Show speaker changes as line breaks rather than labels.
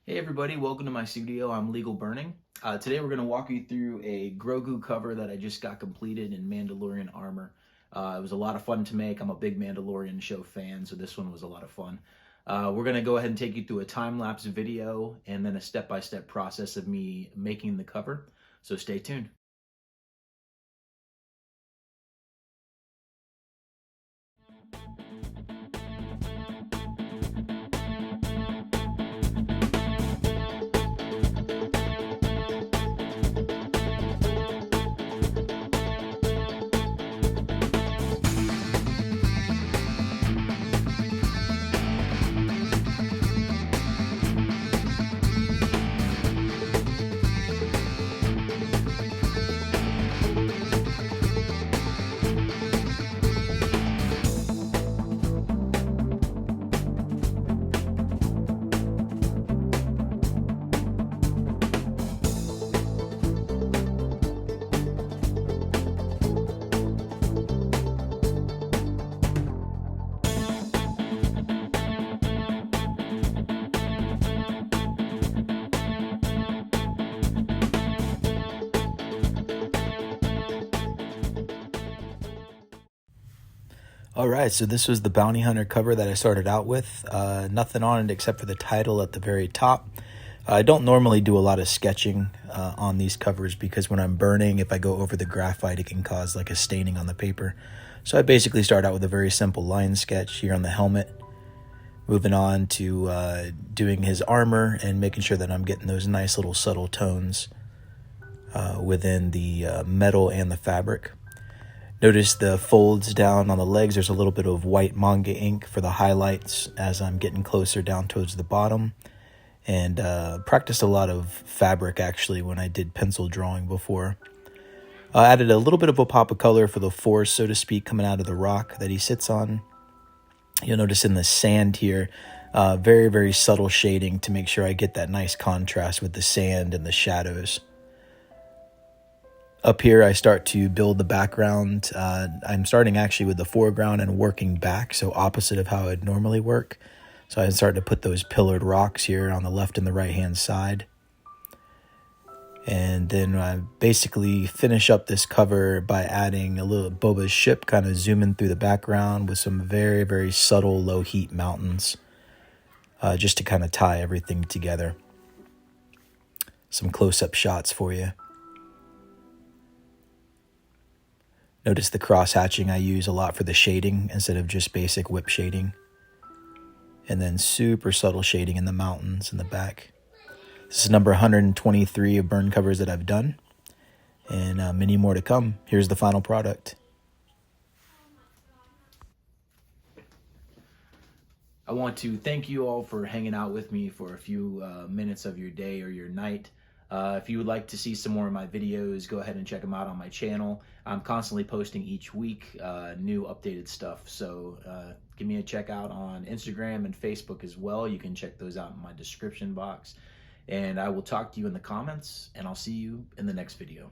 Hey everybody, welcome to my studio. I'm Legal Burning. Today we're going to walk you through a Grogu cover that I just got completed in Mandalorian armor. It was a lot of fun to make. I'm a big Mandalorian show fan, so this one was a lot of fun. We're going to go ahead and take you through a time-lapse video and then a step-by-step process of me making the cover. So stay tuned. All right, so this was the Bounty Hunter cover that I started out with. Nothing on it except for the title at the very top. I don't normally do a lot of sketching on these covers because when I'm burning, if I go over the graphite, it can cause like a staining on the paper. So I basically start out with a very simple line sketch here on the helmet, moving on to doing his armor and making sure that I'm getting those nice little subtle tones within the metal and the fabric. Notice the folds down on the legs. There's a little bit of white manga ink for the highlights as I'm getting closer down towards the bottom. And practiced a lot of fabric actually when I did pencil drawing before. Added a little bit of a pop of color for the force, so to speak, coming out of the rock that he sits on. You'll notice in the sand here, very, very subtle shading to make sure I get that nice contrast with the sand and the shadows. Up here, I start to build the background. I'm starting actually with the foreground and working back, so opposite of how I'd normally work. So I started to put those pillared rocks here on the left and the right-hand side. And then I basically finish up this cover by adding a little Boba's ship, kind of zooming through the background with some very, very subtle low-heat mountains, just to kind of tie everything together. Some close-up shots for you. Notice the cross-hatching I use a lot for the shading instead of just basic whip shading. And then super subtle shading in the mountains in the back. This is number 123 of burn covers that I've done. And many more to come. Here's the final product. I want to thank you all for hanging out with me for a few minutes of your day or your night. If you would like to see some more of my videos, go ahead and check them out on my channel. I'm constantly posting each week new updated stuff. So give me a check out on Instagram and Facebook as well. You can check those out in my description box. And I will talk to you in the comments, and I'll see you in the next video.